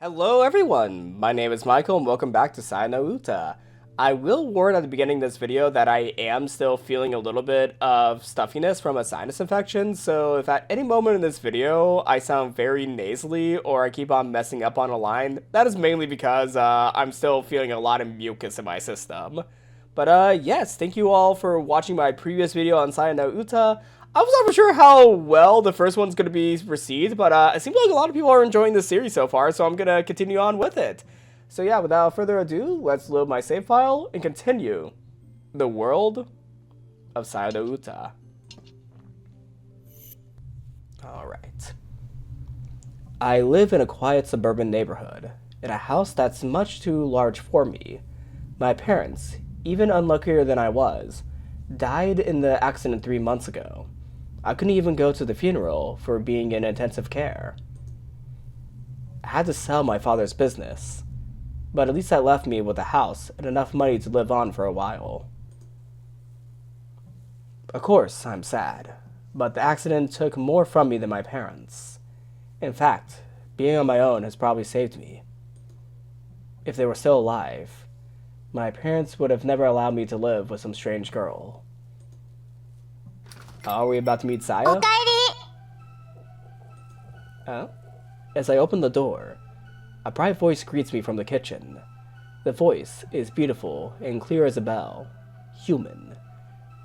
Hello everyone, my name is Michael and welcome back to沙耶の唄. I will warn at the beginning of this video that I am still feeling a little bit of stuffiness from a sinus infection, so if at any moment in this video I sound very nasally or I keep on messing up on a line, that is mainly because I'm still feeling a lot of mucus in my system. But yes, thank you all for watching my previous video on沙耶の唄. I was not sure how well the first one's going to be received, but it seems like a lot of people are enjoying this series so far, so I'm going to continue on with it. So yeah, without further ado, let's load my save file and continue the world of沙耶の唄. Alright. I live in a quiet suburban neighborhood, in a house that's much too large for me. My parents, even unluckier than I was, died in the accident 3 months ago. I couldn't even go to the funeral for being in intensive care. I had to sell my father's business, but at least that left me with a house and enough money to live on for a while. Of course, I'm sad, but the accident took more from me than my parents. In fact, being on my own has probably saved me. If they were still alive, my parents would have never allowed me to live with some strange girl. Are we about to meet Saya? Oh? As I open the door, a bright voice greets me from the kitchen. The voice is beautiful and clear as a bell. Human.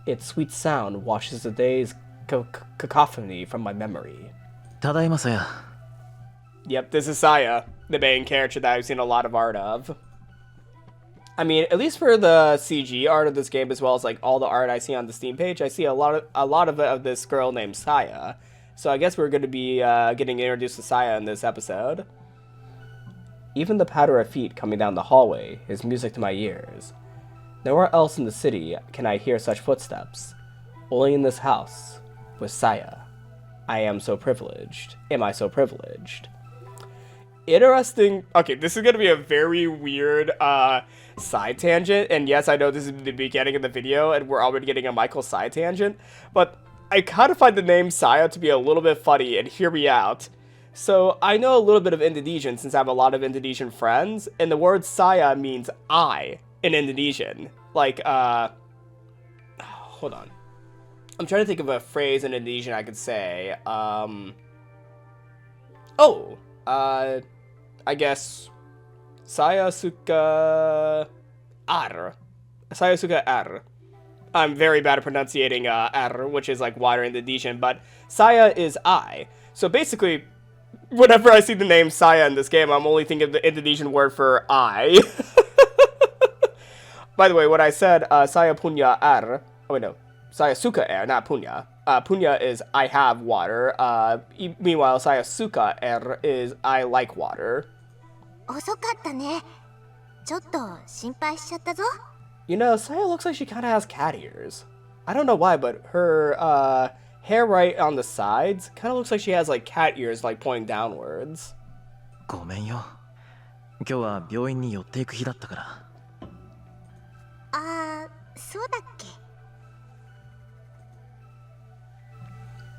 Its sweet sound washes the day's cacophony from my memory. Tadaima, Saya. Yep, this is Saya, the main character that I've seen a lot of art of. I mean, at least for the CG art of this game, as well as like all the art I see on the Steam page, I see a lot of this girl named Saya. So I guess we're going to be getting introduced to Saya in this episode. Even the patter of feet coming down the hallway is music to my ears. Nowhere else in the city can I hear such footsteps. Only in this house, with Saya. I am so privileged. Am I so privileged? Interesting. Okay, this is going to be a very weird side tangent, and yes, I know this is the beginning of the video and we're already getting a Michael side tangent, but I kind of find the name Saya to be a little bit funny, and hear me out. So I know a little bit of Indonesian since I have a lot of Indonesian friends, and the word Saya means I in Indonesian. Like, hold on. I'm trying to think of a phrase in Indonesian I could say. I guess Saya suka ar. Saya suka ar. I'm very bad at pronunciating ar, which is like water in Indonesian, but Saya is I. So basically, whenever I see the name Saya in this game, I'm only thinking of the Indonesian word for I. By the way, when I said Saya punya ar, oh wait, no. Saya suka air, not punya. Punya is I have water. Meanwhile, Saya suka air is I like water. You know, Saya looks like she kind of has cat ears. I don't know why, but her hair right on the sides kind of looks like she has like cat ears like pointing downwards. ごめんよ。今日は病院に寄っていく日だったから。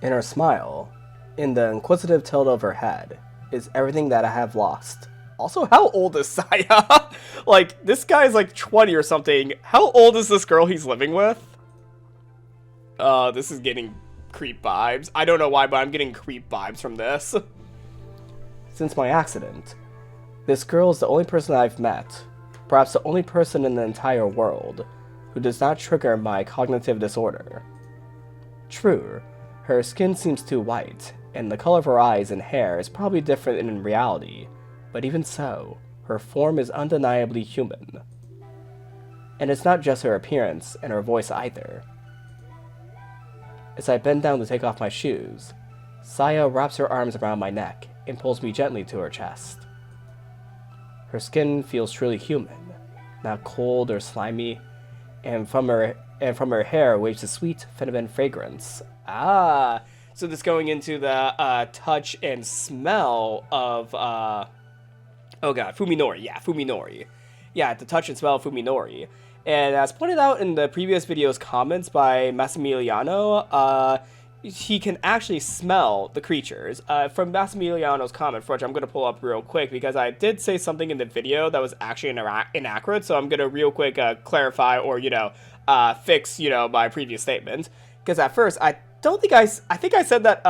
In her smile, in the inquisitive tilt of her head, is everything that I have lost. Also, how old is Saya? Like, this guy's like 20 or something. How old is this girl he's living with? This is getting creep vibes. I don't know why, but I'm getting creep vibes from this. Since my accident, this girl is the only person I've met, perhaps the only person in the entire world, who does not trigger my cognitive disorder. True, her skin seems too white, and the color of her eyes and hair is probably different in reality, but even so, her form is undeniably human. And it's not just her appearance and her voice either. As I bend down to take off my shoes, Saya wraps her arms around my neck and pulls me gently to her chest. Her skin feels truly human, not cold or slimy, and from her hair waves a sweet feminine fragrance. Ah, so this going into the touch and smell of oh god, Fuminori. Yeah, Fuminori. Yeah, the touch and smell of Fuminori. And as pointed out in the previous video's comments by Massimiliano, he can actually smell the creatures. From Massimiliano's comment, which I'm going to pull up real quick because I did say something in the video that was actually inaccurate, so I'm going to real quick clarify or, fix, my previous statement. Because at first, I think I said that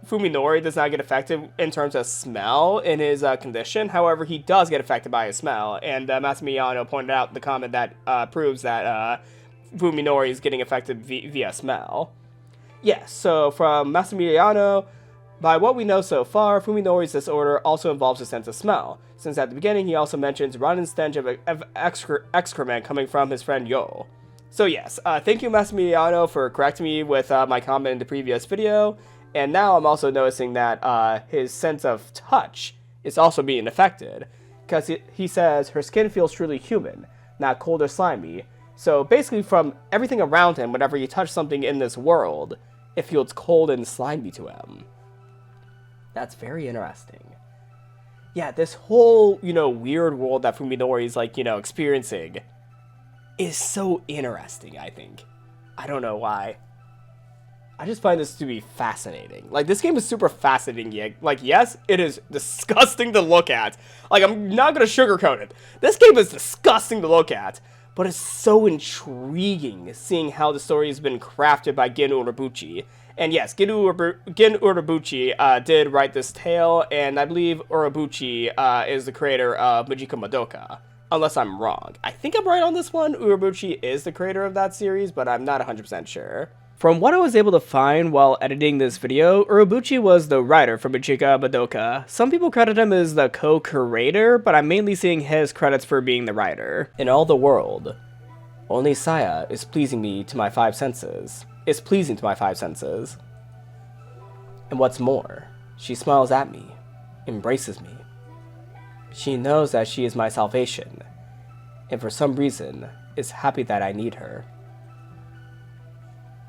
Fuminori does not get affected in terms of smell in his condition. However, he does get affected by his smell, and Massimiliano pointed out in the comment that proves that Fuminori is getting affected via smell. Yes, so from Massimiliano, by what we know so far, Fuminori's disorder also involves a sense of smell, since at the beginning he also mentions rotten stench of excrement coming from his friend Yo. So yes, thank you Massimiliano for correcting me with my comment in the previous video, and now I'm also noticing that his sense of touch is also being affected, because he says her skin feels truly human, not cold or slimy. So basically from everything around him, whenever you touch something in this world, it feels cold and slimy to him. That's very interesting. Yeah, this whole, weird world that Fuminori is, experiencing is so interesting, I think. I don't know why. I just find this to be fascinating. This game is super fascinating. Yes, it is disgusting to look at. I'm not gonna sugarcoat it. This game is disgusting to look at. But it's so intriguing seeing how the story has been crafted by Gin Urobuchi. And yes, Gin Urobuchi did write this tale, and I believe Urobuchi is the creator of Majika Madoka. Unless I'm wrong. I think I'm right on this one. Urobuchi is the creator of that series, but I'm not 100% sure. From what I was able to find while editing this video, Urobuchi was the writer for Majika Madoka. Some people credit him as the co-creator, but I'm mainly seeing his credits for being the writer. In all the world, only Saya is pleasing me to my five senses. Is pleasing to my five senses. And what's more, she smiles at me, embraces me. She knows that she is my salvation, and for some reason, is happy that I need her.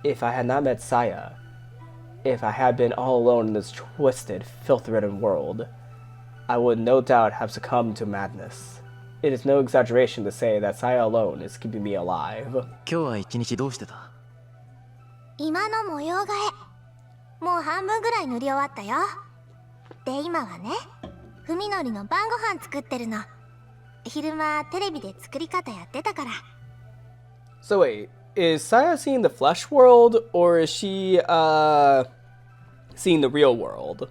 If I had not met Saya, if I had been all alone in this twisted, filth-ridden world, I would no doubt have succumbed to madness. It is no exaggeration to say that Saya alone is keeping me alive. 今日は一日どうしてた？今の模様替え、もう半分ぐらい塗り終わったよ。で、今はね、ふみのりの晩ご飯作ってるの。昼間テレビで作り方やってたから。So wait, is Saya seeing the flesh world, or is she, seeing the real world?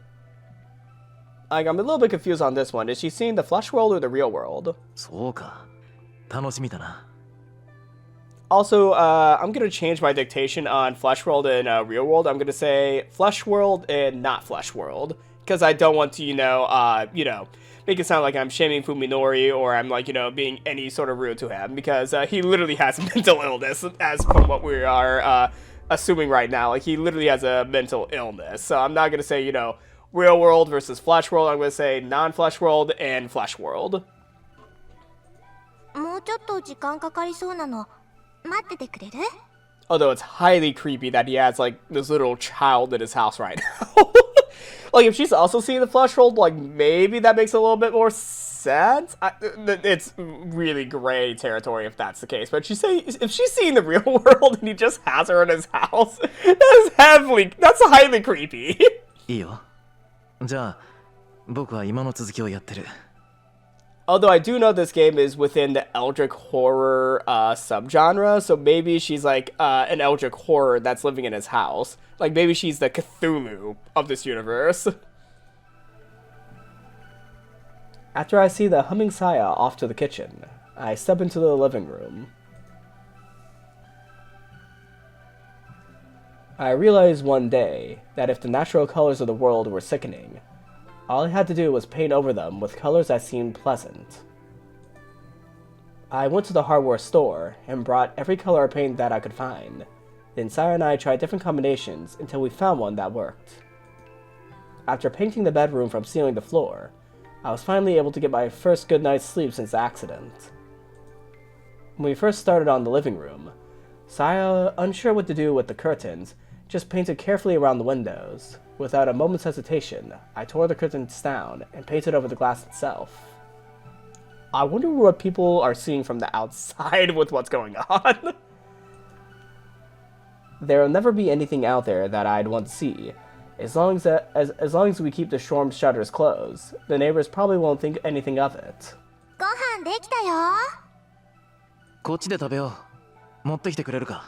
I'm a little bit confused on this one. Is she seeing the flesh world or the real world? そうか。楽しみだな。Also, I'm gonna change my dictation on flesh world and real world. I'm gonna say flesh world and not flesh world, because I don't want to, make it sound like I'm shaming Fuminori or I'm being any sort of rude to him, because he literally has mental illness, as from what we are assuming right now. He literally has a mental illness. So I'm not gonna say real world versus flesh world. I'm gonna say non-flesh world and flesh world. もうちょっと時間かかりそうなの。待っててくれる？ Although it's highly creepy that he has this little child in his house right now. If she's also seeing the flesh world, maybe that makes a little bit more sense. It's really gray territory if that's the case. But if she's seeing the real world and he just has her in his house, that's highly creepy. いいよ。じゃあ、僕は今の続きをやってる。Although I do know this game is within the Eldritch horror subgenre, so maybe she's an Eldritch horror that's living in his house. Maybe she's the Cthulhu of this universe. After I see the humming Saya off to the kitchen, I step into the living room. I realized one day that if the natural colors of the world were sickening, all I had to do was paint over them with colors that seemed pleasant. I went to the hardware store and brought every color of paint that I could find. Then Saya and I tried different combinations until we found one that worked. After painting the bedroom from ceiling to floor, I was finally able to get my first good night's sleep since the accident. When we first started on the living room, Saya, unsure what to do with the curtains, just painted carefully around the windows. Without a moment's hesitation, I tore the curtains down and painted over the glass itself. I wonder what people are seeing from the outside with what's going on. There'll never be anything out there that I'd want to see. As long as we keep the storm shutters closed, the neighbors probably won't think anything of it. ご飯できたよ。こっちで食べよう。持ってきてくれるか。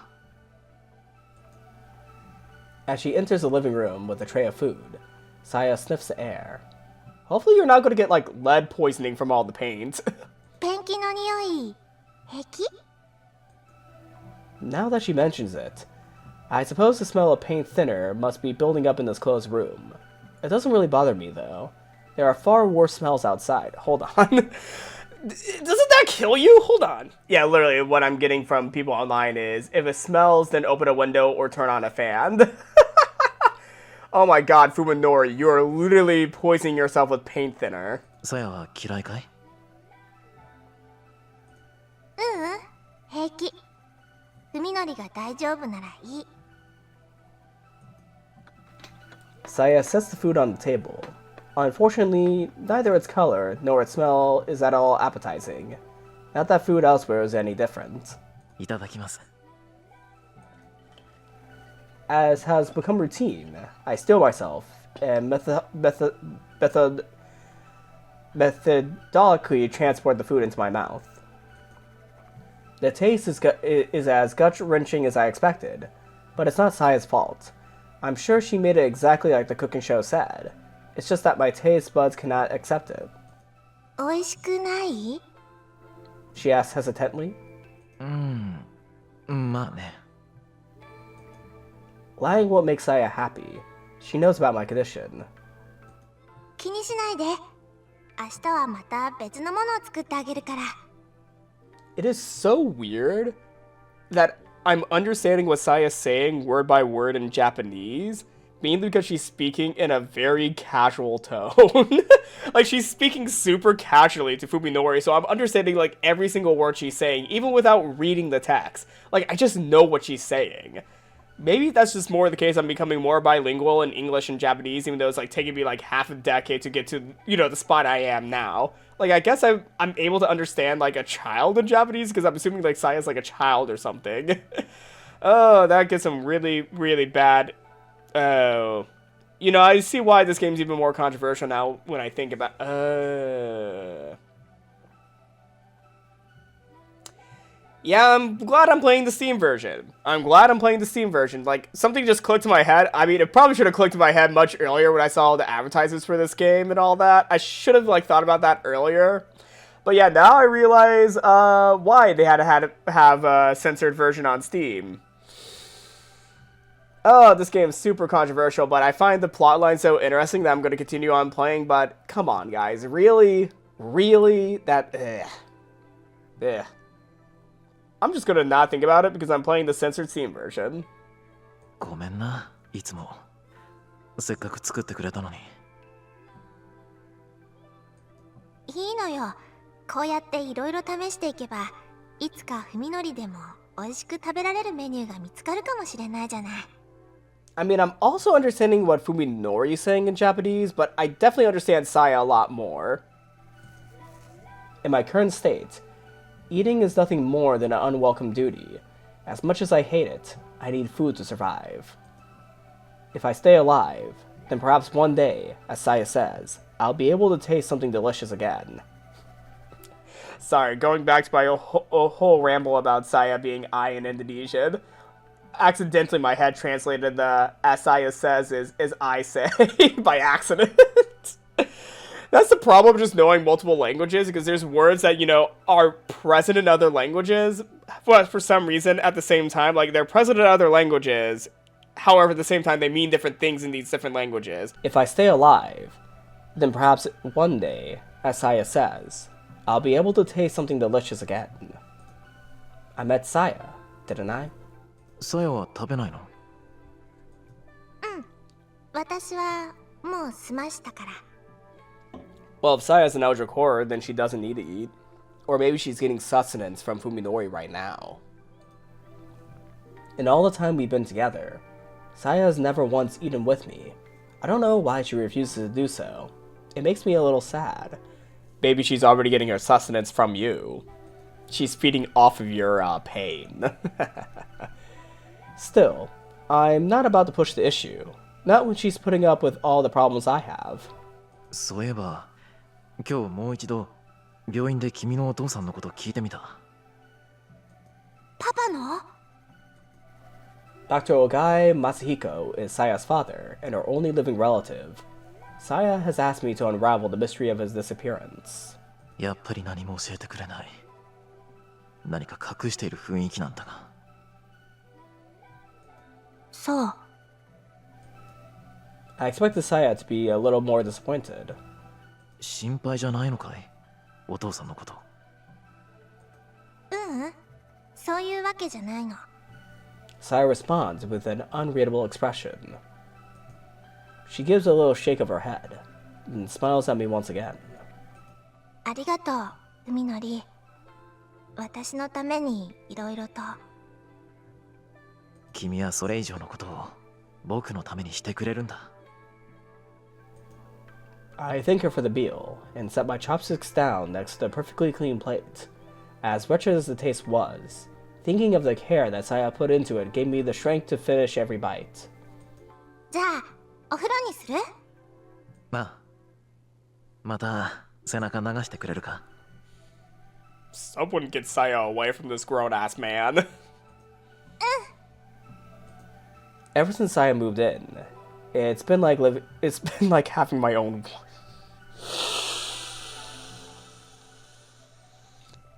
As she enters the living room with a tray of food, Saya sniffs the air. Hopefully you're not going to get, like, lead poisoning from all the paint. ペンキの匂い、平気？ Now that she mentions it, I suppose the smell of paint thinner must be building up in this closed room. It doesn't really bother me, though. There are far worse smells outside. Hold on. Doesn't that kill you? Hold on. Yeah, literally what I'm getting from people online is, if it smells, then open a window or turn on a fan. Oh my god, Fuminori, you are literally poisoning yourself with paint thinner. さやは嫌いかい？平気。文則が大丈夫ならいい。Saya sets the food on the table. Unfortunately, neither its color nor its smell is at all appetizing. Not that food elsewhere is any different. いただきます。As has become routine, I still myself and methodically transport the food into my mouth. The taste is as gut-wrenching as I expected, but it's not Saya's fault. I'm sure she made it exactly like the cooking show said. It's just that my taste buds cannot accept it. 美味しくない？ She asks hesitantly. まあね。Lying won't make Saya happy. She knows about my condition. 気にしないで。明日はまた別のものを作ってあげるから。It is so weird that I'm understanding what Saya's saying word by word in Japanese, mainly because she's speaking in a very casual tone. Like, she's speaking super casually to Fuminori, so I'm understanding, like, every single word she's saying, even without reading the text. Like, I just know what she's saying. Maybe that's just more the case. I'm becoming more bilingual in English and Japanese, even though it's, like, taking me, like, half a decade to get to, you know, the spot I am now. Like, I guess I'm able to understand, like, a child in Japanese, because I'm assuming, like, Saya's, like, a child or something. Oh, that gets some really, really bad... Oh. You know, I see why this game's even more controversial now when I think about... Yeah, I'm glad I'm playing the Steam version. Like, something just clicked in my head. I mean, it probably should have clicked in my head much earlier when I saw the advertisements for this game and all that. I should have, like, thought about that earlier. But yeah, now I realize why they had to have a censored version on Steam. Oh, this game is super controversial, but I find the plotline so interesting that I'm going to continue on playing, but come on, guys. Really? Really? That... Ugh. I'm just gonna not think about it because I'm playing the censored Steam version. ごめんな、いつも。せっかく作ってくれたのに。いいのよ。こうやっていろいろ試していけば、いつか文則でも美味しく食べられるメニューが見つかるかもしれないじゃない。I mean, I'm also understanding what Fuminori is saying in Japanese, but I definitely understand Saya a lot more. In my current state, eating is nothing more than an unwelcome duty. As much as I hate it, I need food to survive. If I stay alive, then perhaps one day, as Saya says, I'll be able to taste something delicious again. Sorry, going back to my whole ramble about Saya being I in Indonesian. Accidentally, my head translated the as Saya says is I say by accident. That's the problem of just knowing multiple languages, because there's words that, you know, are present in other languages, but for some reason, at the same time, like, they're present in other languages, however, at the same time, they mean different things in these different languages. If I stay alive, then perhaps one day, as Saya says, I'll be able to taste something delicious again. I met Saya, didn't I? さやは食べないの？私はもう済ましたから。Well, if Saya's an Eldritch Horror, then she doesn't need to eat. Or maybe she's getting sustenance from Fuminori right now. In all the time we've been together, Saya has never once eaten with me. I don't know why she refuses to do so. It makes me a little sad. Maybe she's already getting her sustenance from you. She's feeding off of your pain. Still, I'm not about to push the issue. Not when she's putting up with all the problems I have. そういえば今日もう一度病院で君のお父さんのこと聞いてみた。パパの Dr. Ogai Masahiko is Saya's father and her only living relative. Saya has asked me to unravel the mystery of his disappearance. やっぱり何も教えてくれない。何か隠している雰囲気なんだが。そう。I expected Saya to be a little more disappointed. 心配じゃないのかい、お父さんのこと。そういうわけじゃないの。Saya responds with an unreadable expression. She gives a little shake of her head and smiles at me once again. ありがとう、海のり。私のためにいろいろと。君はそれ以上のことを僕のためにしてくれるんだ。I thank her for the meal and set my chopsticks down next to the perfectly clean plate. As wretched as the taste was, thinking of the care that Saya put into it gave me the strength to finish every bite. じゃあ、お風呂にする？また背中流してくれるか？ Someone get Saya away from this grown-ass man. Ever since Saya moved in, it's been like having my own.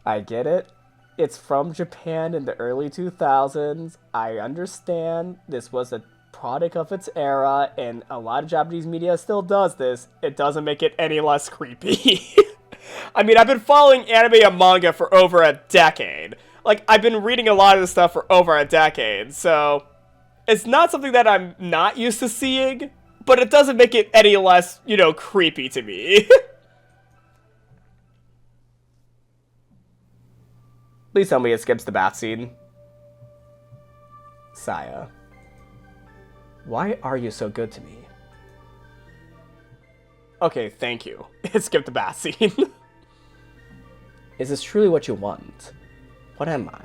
I get it. It's from Japan in the early 2000s. I understand this was a product of its era, and a lot of Japanese media still does this. It doesn't make it any less creepy. I mean, I've been following anime and manga for over a decade. Like, I've been reading a lot of this stuff for over a decade, so it's not something that I'm not used to seeing, but it doesn't make it any less, creepy to me. Please tell me it skips the bath scene. Saya. Why are you so good to me? Okay, thank you. It skipped the bath scene. Is this truly what you want? What am I?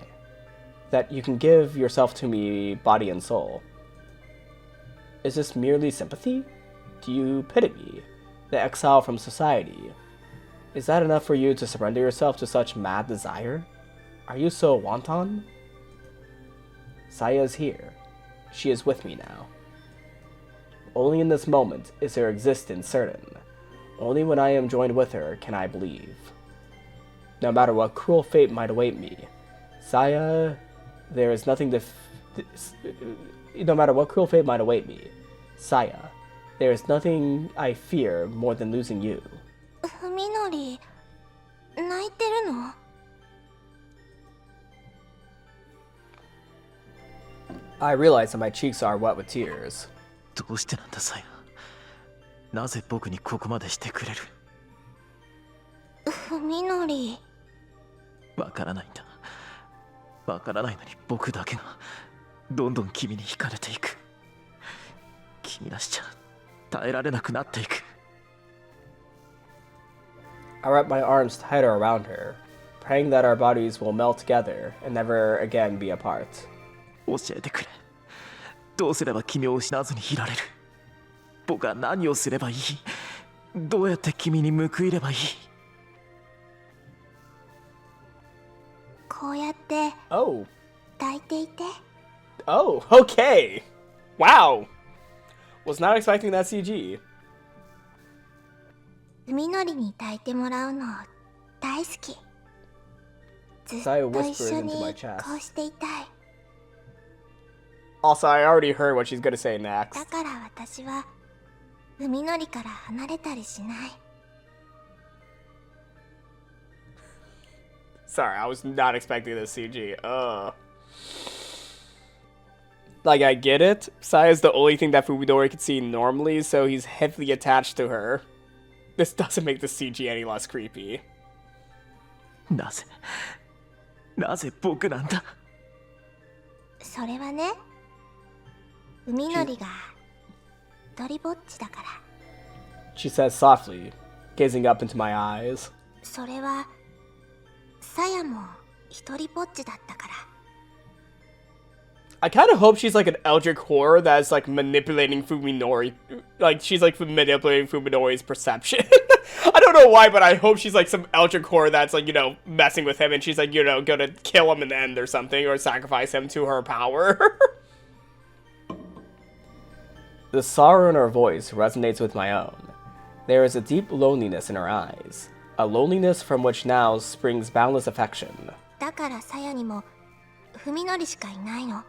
That you can give yourself to me, body and soul. Is this merely sympathy? Do you pity me, the exile from society? Is that enough for you to surrender yourself to such mad desire? Are you so wanton? Saya is here. She is with me now. Only in this moment is her existence certain. Only when I am joined with her can I believe. No matter what cruel fate might await me, Saya, there is nothing to... no matter what cruel fate might await me, Saya, there is nothing I fear more than losing you. ふみのり、泣いてるの？ I realize that my cheeks are wet with tears. どうしてなんだ、サヤ。なぜ僕にここまでしてくれる？ふみのり。わからないんだ。わからないのに僕だけがどんどん君に惹かれていく。君らしちゃ耐えられなくなっていく。I wrap my arms tighter around her, praying that our bodies will melt together and never again be apart. 教えてくれ。どうすれば君を失わずにいられる？僕は何をすればいい？どうやって君に報いればいい？こうやって Oh. 抱いていて。Oh, okay. Wow. Was not expecting that CG. 海のりに抱いてもらうの大好き。ずっ Saya と whispers 一緒 into に my chest. こうしていたい。 Also, I already heard what she's gonna say next. だから私は海のりから離れたりしない。 Sorry, I was not expecting this CG. Like, I get it. Saya's the only thing that Fuminori can see normally, so he's heavily attached to her. This doesn't make the CG any less creepy. なぜ僕なんだ？それはね、海のりが一人ぼっちだから。 She says softly, gazing up into my eyes. それはさやも一人ぼっちだったから。I kind of hope she's like an eldritch horror that's like manipulating Fuminori. Like she's like manipulating Fuminori's perception. I don't know why, but I hope she's like some eldritch horror that's like, you know, messing with him and she's like, you know, gonna kill him in the end or something or sacrifice him to her power. The sorrow in her voice resonates with my own. There is a deep loneliness in her eyes. A loneliness from which now springs boundless affection. だからさやにも文則しかいないの。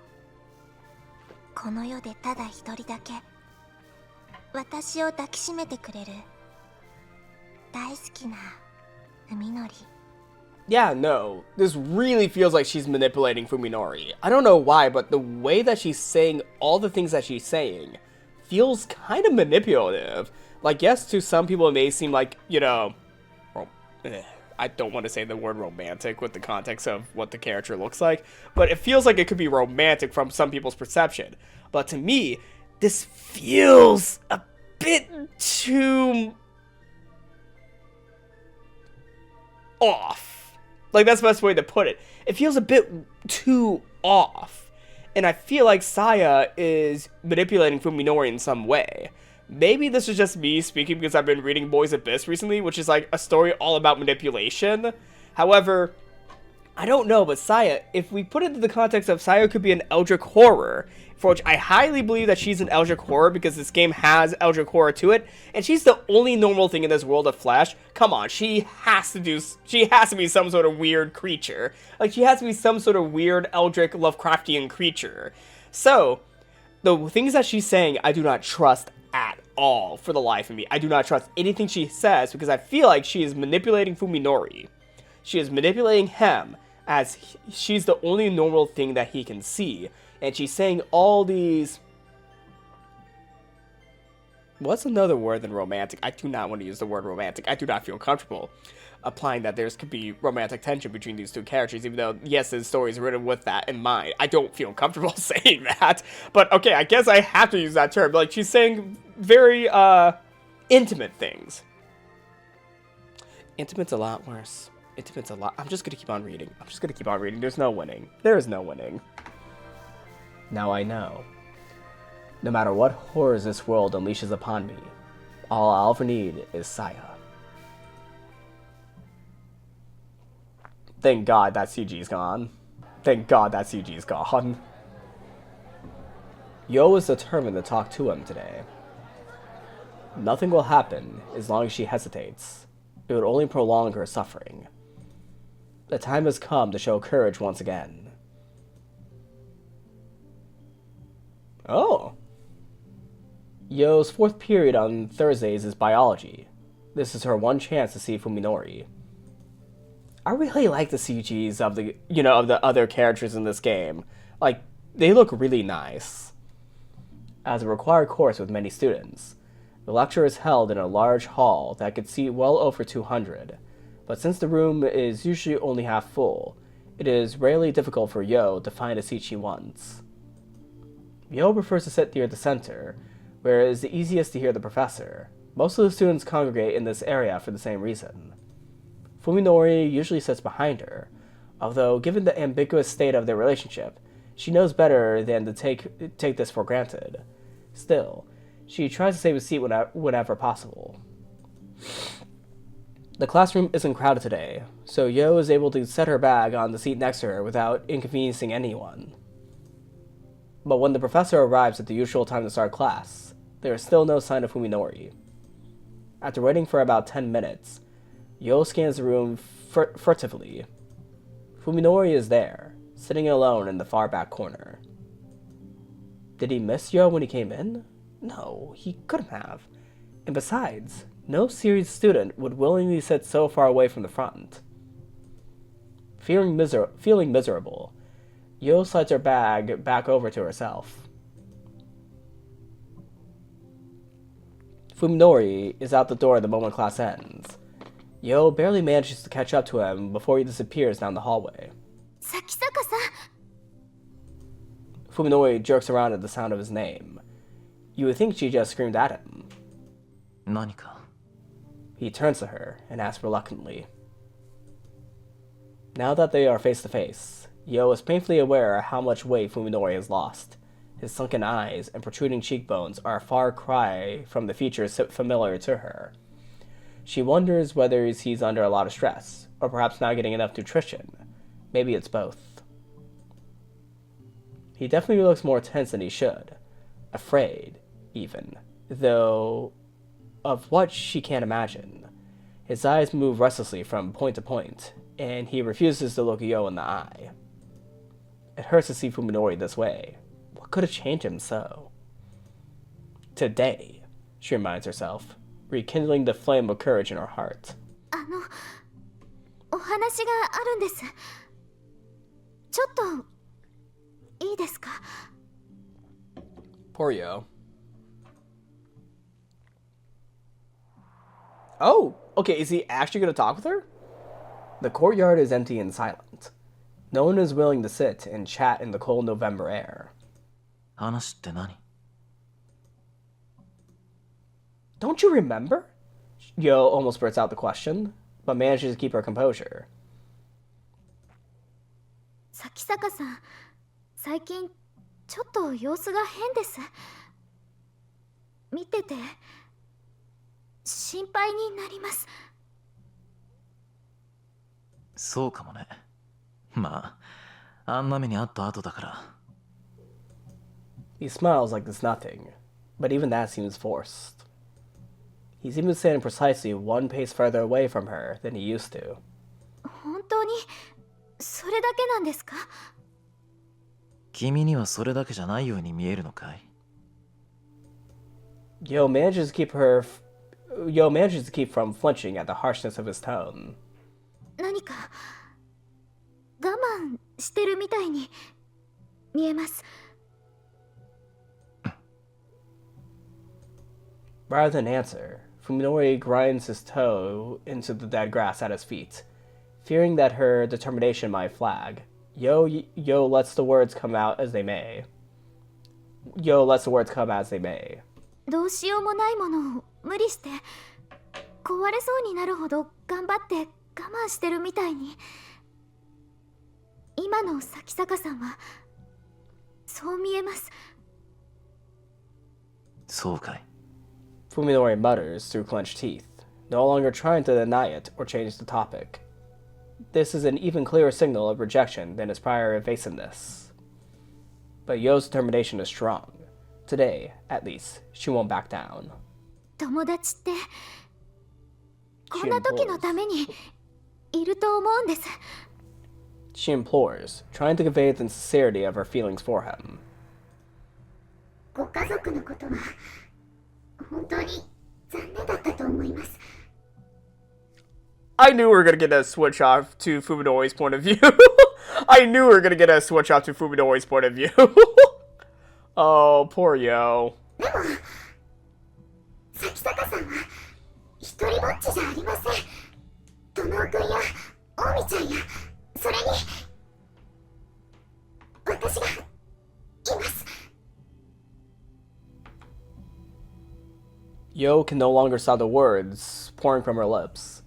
この世でただ一人だけ私を抱きしめてくれる大好きな文則。 Yeah, no. This really feels like she's manipulating Fuminori. I don't know why, but the way that she's saying all the things that she's saying feels kind of manipulative. Like, yes, to some people it may seem like, you know, I don't want to say the word romantic with the context of what the character looks like, but it feels like it could be romantic from some people's perception. But to me, this feels a bit too off. Like, that's the best way to put it. It feels a bit too off. And I feel like Saya is manipulating Fuminori in some way. Maybe this is just me speaking because I've been reading Boys Abyss recently, which is like a story all about manipulation. However, I don't know, but Saya, if we put it into the context of Saya could be an eldritch horror, for which I highly believe that she's an eldritch horror because this game has eldritch horror to it, and she's the only normal thing in this world of flesh. Come on, she has to be some sort of weird creature. Like, she has to be some sort of weird eldritch Lovecraftian creature. So, the things that she's saying, I do not trust at all for the life of me. I do not trust anything she says because I feel like she is manipulating Fuminori. She is manipulating him as she's the only normal thing that he can see. And she's saying all these... What's another word than romantic? I do not want to use the word romantic. I do not feel comfortable applying that there could be romantic tension between these two characters, even though, yes, the story is written with that in mind. I don't feel comfortable saying that. But, okay, I guess I have to use that term. Like, she's saying very, intimate things. Intimate's a lot worse. Intimate's a lot... I'm just gonna keep on reading. There's no winning. There is no winning. Now I know. No matter what horrors this world unleashes upon me, all I'll ever need is Saya. Thank God that CG's gone. Thank God that CG's gone. Yo is determined to talk to him today. Nothing will happen as long as she hesitates. It would only prolong her suffering. The time has come to show courage once again. Oh. Yo's fourth period on Thursdays is biology. This is her one chance to see Fuminori. I really like the CGs of the, you know, of the other characters in this game. Like, they look really nice. As a required course with many students, the lecture is held in a large hall that could seat well over 200, but since the room is usually only half full, it is rarely difficult for Yo to find a seat she wants. Yo prefers to sit near the center, where it is the easiest to hear the professor. Most of the students congregate in this area for the same reason. Fuminori usually sits behind her, although given the ambiguous state of their relationship, she knows better than to take this for granted. Still, she tries to save a seat whenever possible. The classroom isn't crowded today, so Yo is able to set her bag on the seat next to her without inconveniencing anyone. But when the professor arrives at the usual time to start class, there is still no sign of Fuminori. After waiting for about 10 minutes, Yo scans the room furtively. Fuminori is there, sitting alone in the far back corner. Did he miss Yo when he came in? No, he couldn't have. And besides, no serious student would willingly sit so far away from the front. Feeling miserable, Yo slides her bag back over to herself. Fuminori is out the door the moment class ends. Yo barely manages to catch up to him before he disappears down the hallway. Sakisaka-san! Fuminori jerks around at the sound of his name. You would think she just screamed at him. 何か He turns to her and asks reluctantly. Now that they are face to face, Yo is painfully aware of how much weight Fuminori has lost. His sunken eyes and protruding cheekbones are a far cry from the features familiar to her. She wonders whether he's under a lot of stress, or perhaps not getting enough nutrition. Maybe it's both. He definitely looks more tense than he should. Afraid, even. Though, of what she can't imagine. His eyes move restlessly from point to point, and he refuses to look Yo in the eye. It hurts to see Fuminori this way. What could have changed him so? Today, she reminds herself, rekindling the flame of courage in her heart. お話があるんです。ちょっといいですか? Poor Yo. Oh, okay, is he actually going to talk with her? The courtyard is empty and silent. No one is willing to sit and chat in the cold November air. 話って何? Don't you remember? Yo almost blurts out the question, but manages to keep her composure. 咲坂さん、最近ちょっと様子が変です。見てて心配になります。そうかもね。まあ、あんな目にあった後だから。He smiles like it's nothing, but even that seems forced. He seems standing precisely one pace further away from her than he used to. 本当にそれだけなんですか? 君にはそれだけじゃないように見えるのかい? Yo manages to keep from flinching at the harshness of his tone. 何か我慢してるみたいに見えます。Rather than answer, Fuminori grinds his toe into the dead grass at his feet, fearing that her determination might flag. Yo lets the words come as they may. どうしようもないものを無理して壊れそうになるほど頑張って我慢してるみたいに。今の咲坂さんはそう見えます。そうかい。Fuminori mutters through clenched teeth, no longer trying to deny it or change the topic. This is an even clearer signal of rejection than his prior evasiveness. But Yo's determination is strong. Today, at least, she won't back down. 友達ってこんな時のためにいると思うんです。She implores, trying to convey the sincerity of her feelings for him. ご家族のことは本当に残念だったと思います。I knew we were gonna get a switch off to Fuminori's point of view. I knew we were gonna get a switch off to Fuminori's point of view. Oh, poor Yo. でも、咲坂さんは一人ぼっちじゃありません。友くんや大見ちゃんや、それに私がいます。Yo can no longer stop the words pouring from her lips.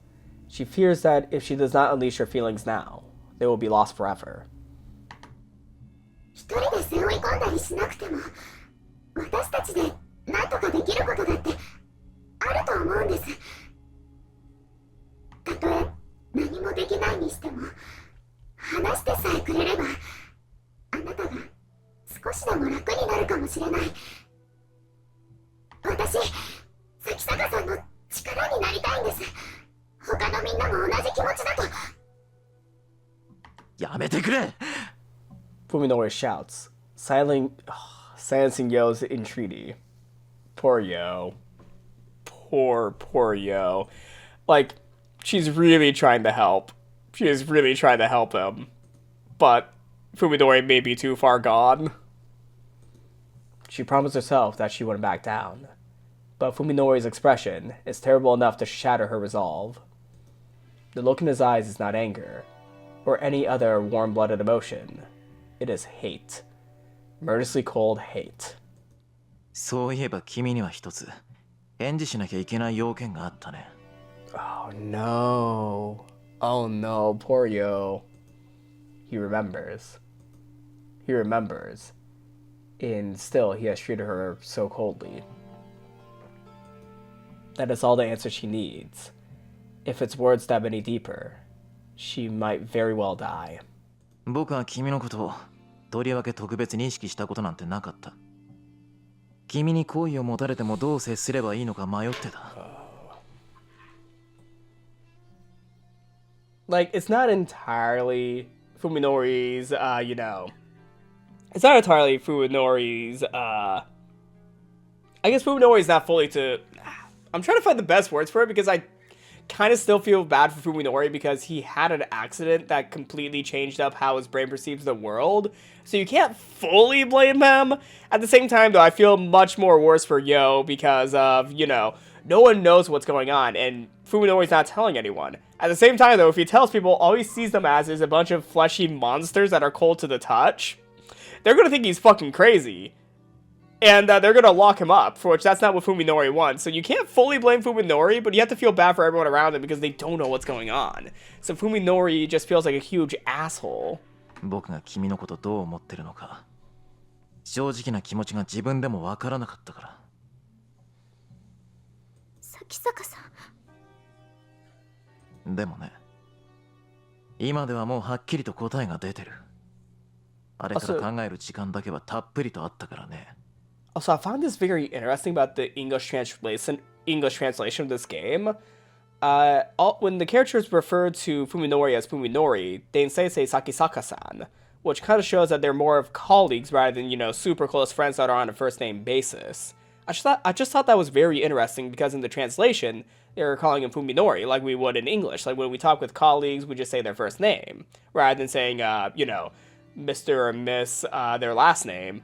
She fears that if she does not unleash her feelings now, they will be lost forever. 一人で背負い込んだりしなくても、私たちで何とかできることだってあると思うんです。たとえ何もできないにしても、話してさえくれれば、あなたが少しでも楽になるかもしれない。私、咲坂さんの力になりたいんです。他のみんなも同じ気持ちだと。やめてくれ! Fuminori shouts, silencing Yo's entreaty. Poor Yo. Poor Yo. Like, she's really trying to help. She is really trying to help him. But Fuminori may be too far gone. She promised herself that she wouldn't back down. But Fuminori's expression is terrible enough to shatter her resolve. The look in his eyes is not anger, or any other warm-blooded emotion. It is hate. Murderously cold hate. そういえば君には一つ返事しなきゃいけない要件があったね。Oh no. Oh no, poor Yo. he remembers. He remembers. And still, he has treated her so coldly. That is all the answer she needs. If its words stab any deeper, she might very well die. 僕は君のことをとりわけ特別に意識したことなんてなかった。君に好意を持たれてもどう接すればいいのか迷ってた。Like, it's not entirely Fuminori's, it's not entirely Fuminori's, I guess Fuminori's not fully to, I'm trying to find the best words for it because I kind of still feel bad for Fuminori because he had an accident that completely changed up how his brain perceives the world. So you can't fully blame him. At the same time, though, I feel much more worse for Yo because of, no one knows what's going on, and Fuminori's not telling anyone. At the same time, though, if he tells people, all he sees them as is a bunch of fleshy monsters that are cold to the touch, they're gonna think he's fucking crazy. And they're gonna lock him up, for which that's not what Fuminori wants. So you can't fully blame Fuminori, but you have to feel bad for everyone around him because they don't know what's going on. So Fuminori just feels like a huge asshole. 僕が君のことどう思ってるのか、正直な気持ちが自分でもわからなかったから。咲坂さん。でもね、今ではもうはっきりと答えが出てる。あれから考える時間だけはたっぷりとあったからね。Also, I found this very interesting about the English translation of this game. When the characters refer to Fuminori as Fuminori, they instead say Sakisaka-san, which kind of shows that they're more of colleagues rather than, super close friends that are on a first-name basis. I just thought that was very interesting because in the translation, they were calling him Fuminori like we would in English. Like when we talk with colleagues, we just say their first name, rather than saying, Mr. or Miss, their last name.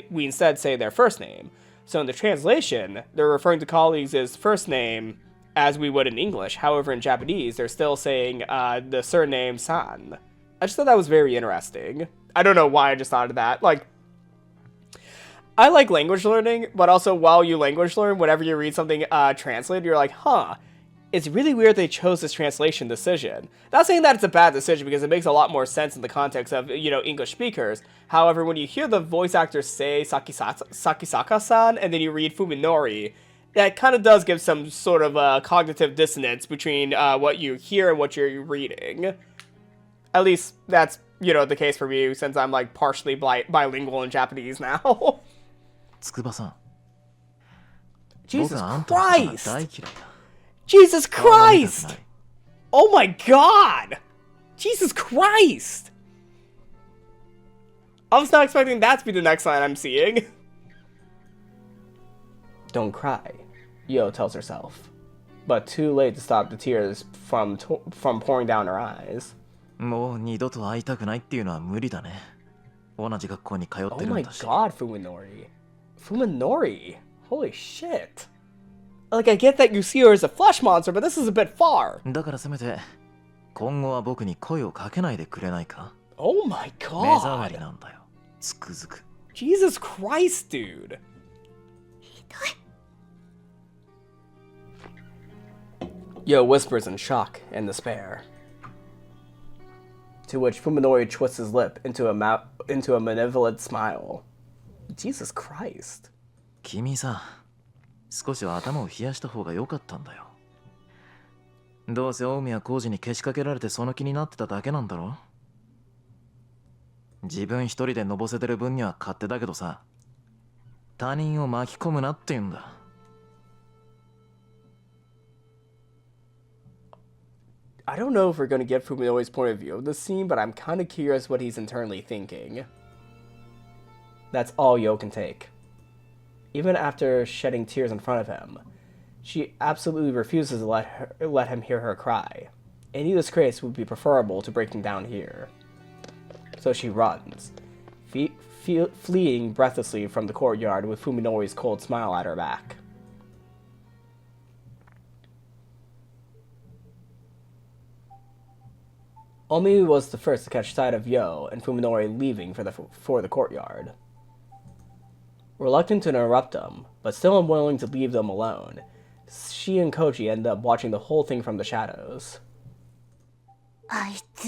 We instead say their first name. So in the translation, they're referring to colleagues as first name as we would in English. However, in Japanese, they're still saying the surname San. I just thought that was very interesting. I don't know why I just thought of that. Like, I like language learning, but also while you language learn, whenever you read something translated, you're like, huh, it's really weird they chose this translation decision. Not saying that it's a bad decision because it makes a lot more sense in the context of, English speakers. However, when you hear the voice actor say Sakisaka-san and then you read Fuminori, that kind of does give some sort of cognitive dissonance between what you hear and what you're reading. At least that's, the case for me since I'm like partially bilingual in Japanese now. 筑波さん。 Jesus 僕はあんたのことが Christ! 大嫌いだ。 Jesus Christ! Oh my god! Jesus Christ! I was not expecting that to be the next line I'm seeing. Don't cry, Yo tells herself. But too late to stop the tears from pouring down her eyes. もう二度と会いたくないっていうのは無理だね。同じ学校に通っ Oh てるん my だし。 god, Fuminori. Fuminori? Holy shit. Like, I get that you see her as a flesh monster, but this is a bit far. だからせめて今後は僕に声をかけないでくれないか。 Oh my 目障り god. なんだよ。つくづく。 Jesus Christ, dude. ひどい。 Yo whispers in shock and despair. To which Fuminori twists his lip into a malevolent smile. Jesus Christ. 君さ、少しは頭を冷やした方が良かったんだよ。どうせ大宮浩二にけしかけられてその気になってただけなんだろ。自分一人でのぼせてる分には勝手だけどさ、他人を巻き込むなって言うんだ。I don't know if we're gonna get Fuminori's point of view of this scene, but I'm kind of curious what he's internally thinking. That's all Yo can take. Even after shedding tears in front of him, she absolutely refuses to let him hear her cry. Any disgrace would be preferable to breaking down here. So she runs, fleeing breathlessly from the courtyard with Fuminori's cold smile at her back. Omi was the first to catch sight of Yo and Fuminori leaving for the courtyard. Reluctant to interrupt them, but still unwilling to leave them alone, she and Koji end up watching the whole thing from the shadows. あいつ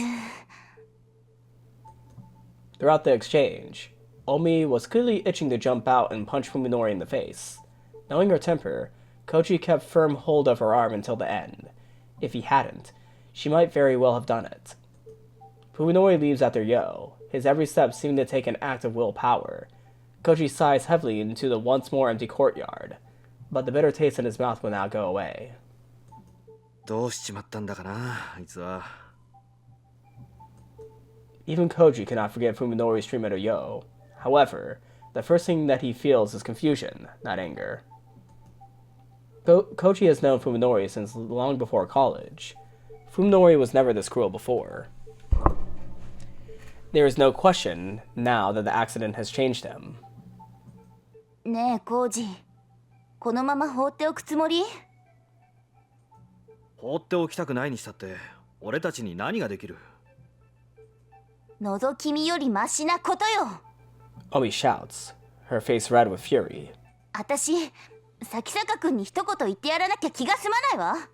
Throughout the exchange, Omi was clearly itching to jump out and punch Fuminori in the face. Knowing her temper, Koji kept firm hold of her arm until the end. If he hadn't, she might very well have done it. Fuminori leaves after Yo, his every step seeming to take an act of willpower. Koji sighs heavily into the once more empty courtyard, but the bitter taste in his mouth will not go away. どうしちまったんだかな、あいつは。Even Koji cannot forget Fuminori's treatment of Yo. However, the first thing that he feels is confusion, not anger. Koji has known Fuminori since long before college. Fuminori was never this cruel before. There is no question now that the accident has changed him. ねえコージ、このまま放っておくつもり？放っておきたくないにしたって俺たちに何ができる？覗き見よりマシなことよ。Omi shouts, her face red with fury. 私、崎坂君に一言言ってやらなきゃ気が済まないわ。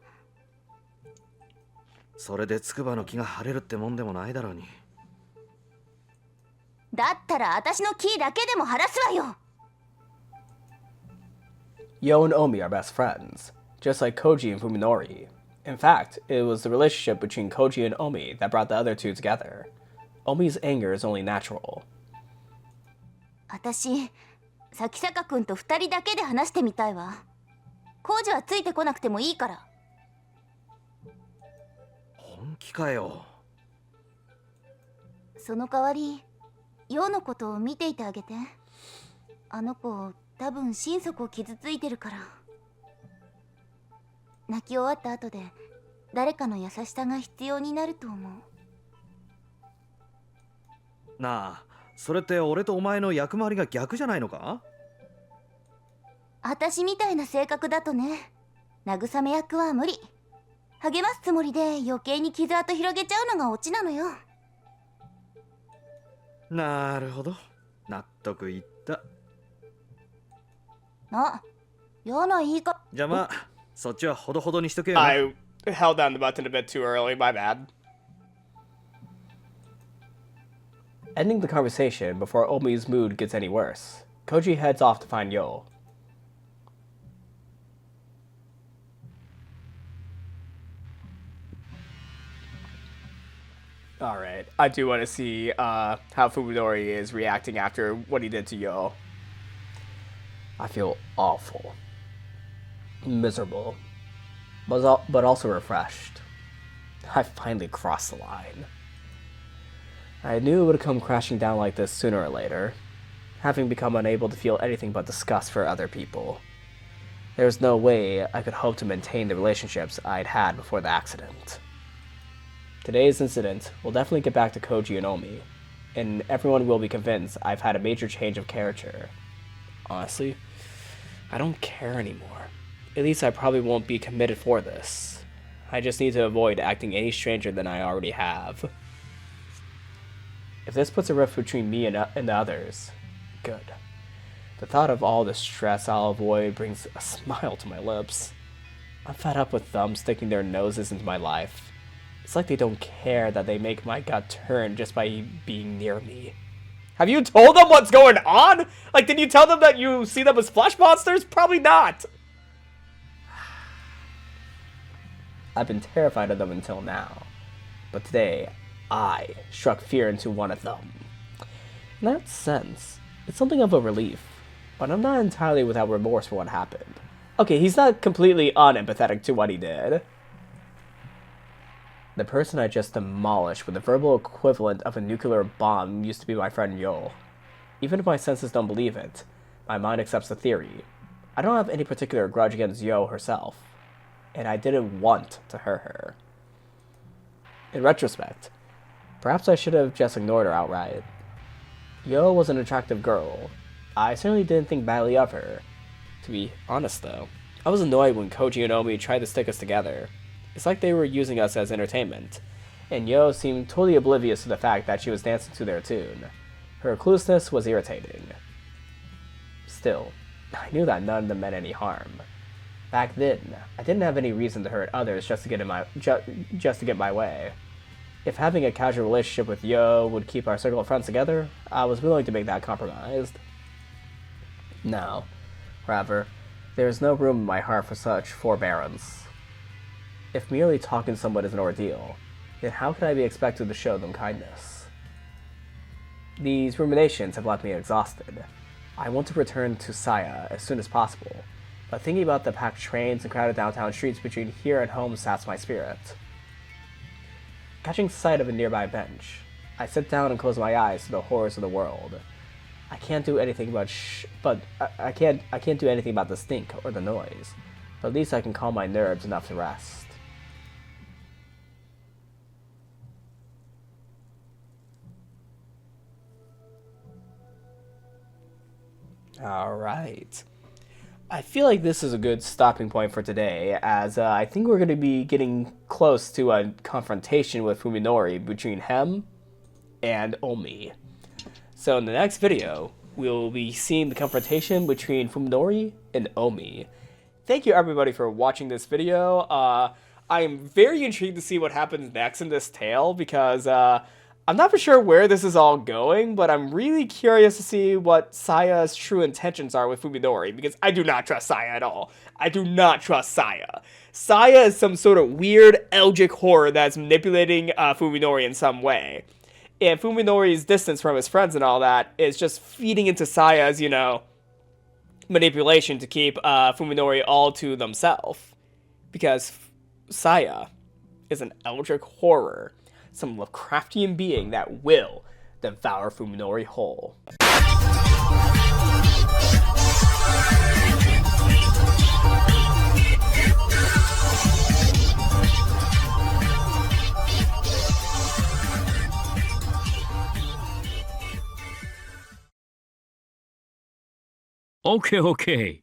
それで筑波の気が晴れるってもんでもないだろうに。だったら私の気だけでも晴らすわよ。Yo and Omi are best friends, just like Koji and Fuminori. In fact, it was the relationship between Koji and Omi that brought the other two together. Omi's anger is only natural. 私、崎坂君と二人だけで話してみたいわ。コージはついてこなくてもいいから。本気かよ。その代わり、ヨウのことを見ていてあげて。あの子、多分心底傷ついてるから。泣き終わった後で誰かの優しさが必要になると思う。なあ、それって俺とお前の役回りが逆じゃないのか？私みたいな性格だとね、慰め役は無理。励ますつもりで余計に傷跡広げちゃうのがオチなのよ。なるほど、納得いった。あ、嫌な言い方。じゃあまあ、そっちはほどほどにしとけよ。I held down the button a bit too early, my bad. Ending the conversation before Omi's mood gets any worse, Koji heads off to find Yo. Alright, I do want to see how Fuminori is reacting after what he did to Yo. I feel awful. Miserable. But also refreshed. I finally crossed the line. I knew it would come crashing down like this sooner or later, having become unable to feel anything but disgust for other people. There was no way I could hope to maintain the relationships I'd had before the accident. Today's incident will definitely get back to Koji and Omi, and everyone will be convinced I've had a major change of character. Honestly, I don't care anymore. At least I probably won't be committed for this. I just need to avoid acting any stranger than I already have. If this puts a rift between me and the others, good. The thought of all the stress I'll avoid brings a smile to my lips. I'm fed up with them sticking their noses into my life. It's like they don't care that they make my gut turn just by being near me. Have you told them what's going on? Like, did you tell them that you see them as flesh monsters? Probably not. I've been terrified of them until now. But today, I struck fear into one of them. In that sense, it's something of a relief. But I'm not entirely without remorse for what happened. Okay, he's not completely unempathetic to what he did. The person I just demolished with the verbal equivalent of a nuclear bomb used to be my friend Yo. Even if my senses don't believe it, my mind accepts the theory. I don't have any particular grudge against Yo herself, and I didn't want to hurt her. In retrospect, perhaps I should have just ignored her outright. Yo was an attractive girl. I certainly didn't think badly of her. To be honest though, I was annoyed when Koji and Omi tried to stick us together. It's like they were using us as entertainment, and Yo seemed totally oblivious to the fact that she was dancing to their tune. Her cluelessness was irritating. Still, I knew that none of them meant any harm. Back then, I didn't have any reason to hurt others just to get my way. If having a casual relationship with Yo would keep our circle of friends together, I was willing to make that compromise. No. Rather, there is no room in my heart for such forbearance. If merely talking to someone is an ordeal, then how can I be expected to show them kindness? These ruminations have left me exhausted. I want to return to Saya as soon as possible, but thinking about the packed trains and crowded downtown streets between here and home saps my spirit. Catching sight of a nearby bench, I sit down and close my eyes to the horrors of the world. I can't do anything I can't do anything about the stink or the noise, but at least I can calm my nerves enough to rest. Alright. I feel like this is a good stopping point for today, as I think we're going to be getting close to a confrontation with Fuminori between him and Omi. So in the next video, we'll be seeing the confrontation between Fuminori and Omi. Thank you everybody for watching this video. I am very intrigued to see what happens next in this tale, because I'm not for sure where this is all going, but I'm really curious to see what Saya's true intentions are with Fuminori, because I do not trust Saya at all. I do not trust Saya. Saya is some sort of weird Eldritch horror that's manipulating Fuminori in some way. And Fuminori's distance from his friends and all that is just feeding into Saya's, manipulation to keep Fuminori all to themselves. Because Saya is an Eldritch horror. Some Lovecraftian being that will devour Fuminori whole. Okay, okay.